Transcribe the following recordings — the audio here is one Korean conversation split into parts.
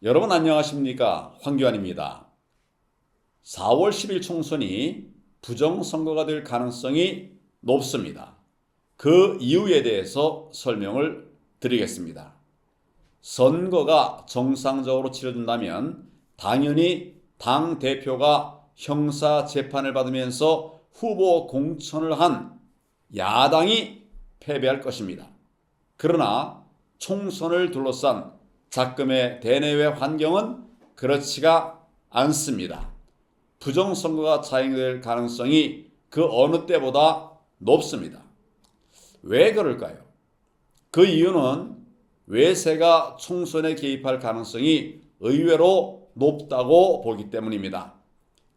여러분 안녕하십니까? 황교안입니다. 4월 10일 총선이 부정선거가 될 가능성이 높습니다. 그 이유에 대해서 설명을 드리겠습니다. 선거가 정상적으로 치러진다면 당연히 당 대표가 형사 재판을 받으면서 후보 공천을 한 야당이 패배할 것입니다. 그러나 총선을 둘러싼 작금의 대내외 환경은 그렇지가 않습니다. 부정선거가 자행될 가능성이 그 어느 때보다 높습니다. 왜 그럴까요? 그 이유는 외세가 총선에 개입할 가능성이 의외로 높다고 보기 때문입니다.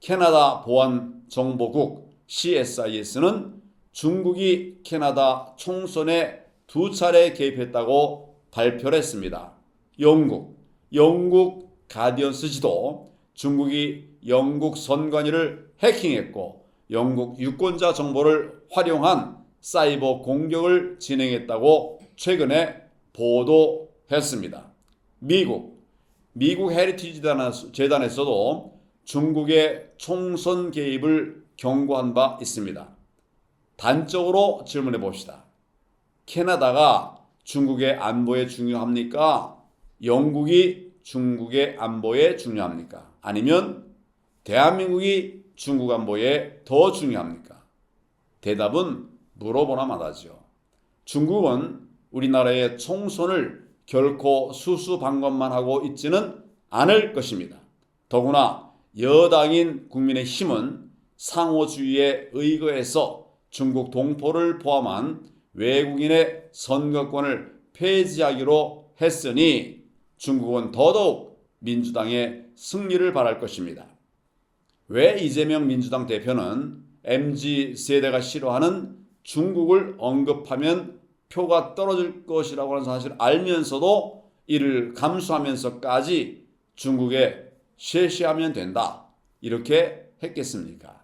캐나다 보안정보국 CSIS는 중국이 캐나다 총선에 2차례 개입했다고 발표를 했습니다. 영국 가디언스지도 중국이 영국 선관위를 해킹했고 영국 유권자 정보를 활용한 사이버 공격을 진행했다고 최근에 보도했습니다. 미국 헤리티지 재단에서도 중국의 총선 개입을 경고한 바 있습니다. 단적으로 질문해 봅시다. 캐나다가 중국의 안보에 중요합니까? 영국이 중국의 안보에 중요합니까? 아니면 대한민국이 중국 안보에 더 중요합니까? 대답은 물어보나 마다죠. 중국은 우리나라의 총선을 결코 수수방관만 하고 있지는 않을 것입니다. 더구나 여당인 국민의힘은 상호주의에 의거해서 중국 동포를 포함한 외국인의 선거권을 폐지하기로 했으니 중국은 더더욱 민주당의 승리를 바랄 것입니다. 왜 이재명 민주당 대표는 MZ세대가 싫어하는 중국을 언급하면 표가 떨어질 것이라고 하는 사실을 알면서도 이를 감수하면서까지 중국에 쉐쉐하면 된다 이렇게 했겠습니까?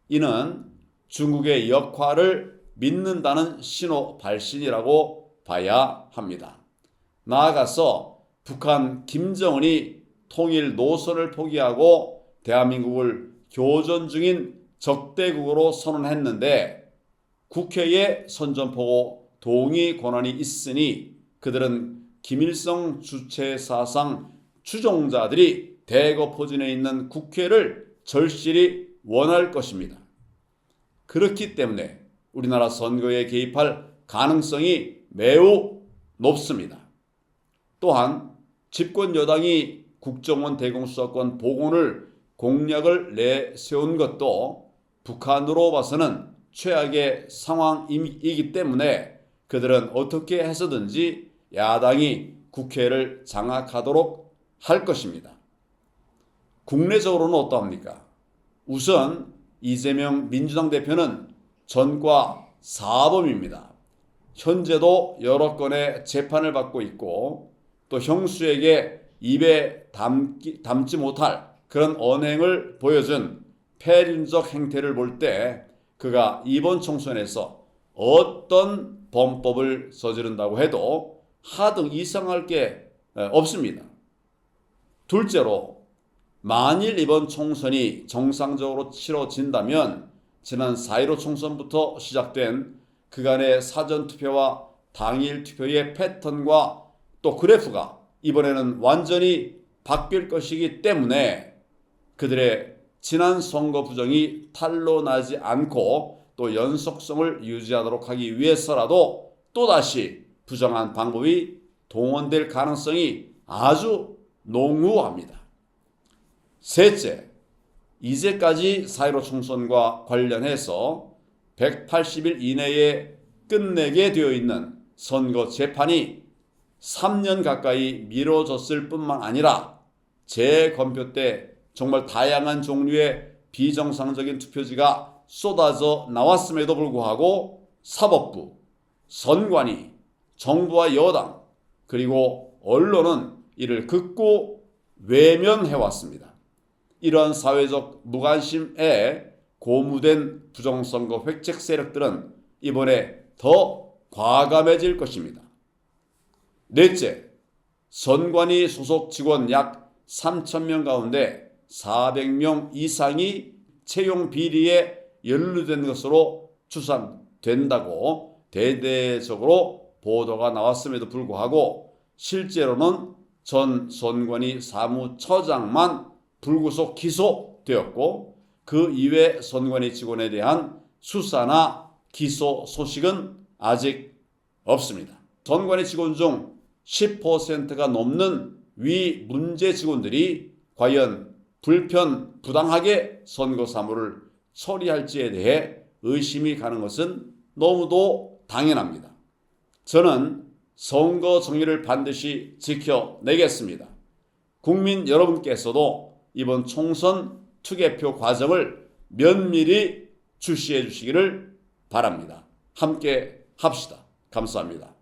이는 중국의 역할을 믿는다는 신호 발신이라고 봐야 합니다. 나아가서 북한 김정은이 통일 노선을 포기하고 대한민국을 교전 중인 적대국으로 선언했는데 국회에 선전포고 동의 권한이 있으니 그들은 김일성 주체 사상 추종자들이 대거포진해 있는 국회를 절실히 원할 것입니다. 그렇기 때문에 우리나라 선거에 개입할 가능성이 매우 높습니다. 또한 집권 여당이 국정원 대공수사권 복원을 공약을 내세운 것도 북한으로 봐서는 최악의 상황이기 때문에 그들은 어떻게 해서든지 야당이 국회를 장악하도록 할 것입니다. 국내적으로는 어떠합니까? 우선 이재명 민주당 대표는 전과 사범입니다. 현재도 여러 건의 재판을 받고 있고 또 형수에게 입에 담지 못할 그런 언행을 보여준 폐륜적 행태를 볼 때 그가 이번 총선에서 어떤 범법을 저지른다고 해도 하등 이상할 게 없습니다. 둘째로 만일 이번 총선이 정상적으로 치러진다면 지난 4.15 총선부터 시작된 그간의 사전투표와 당일 투표의 패턴과 또 그래프가 이번에는 완전히 바뀔 것이기 때문에 그들의 지난 선거 부정이 탄로나지 않고 또 연속성을 유지하도록 하기 위해서라도 또다시 부정한 방법이 동원될 가능성이 아주 농후합니다. 셋째, 이제까지 4.15 총선과 관련해서 180일 이내에 끝내게 되어 있는 선거 재판이 3년 가까이 미뤄졌을 뿐만 아니라 재검표 때 정말 다양한 종류의 비정상적인 투표지가 쏟아져 나왔음에도 불구하고 사법부, 선관위, 정부와 여당 그리고 언론은 이를 극구 외면해왔습니다. 이러한 사회적 무관심에 고무된 부정선거 획책 세력들은 이번에 더 과감해질 것입니다. 넷째, 선관위 소속 직원 약 3,000명 가운데 400명 이상이 채용 비리에 연루된 것으로 추산된다고 대대적으로 보도가 나왔음에도 불구하고 실제로는 전 선관위 사무처장만 불구속 기소되었고 그 이외 선관위 직원에 대한 수사나 기소 소식은 아직 없습니다. 선관위 직원 중 10%가 넘는 위 문제 직원들이 과연 부당하게 선거 사무를 처리할지에 대해 의심이 가는 것은 너무도 당연합니다. 저는 선거 정의를 반드시 지켜내겠습니다. 국민 여러분께서도 이번 총선 투개표 과정을 면밀히 주시해 주시기를 바랍니다. 함께 합시다. 감사합니다.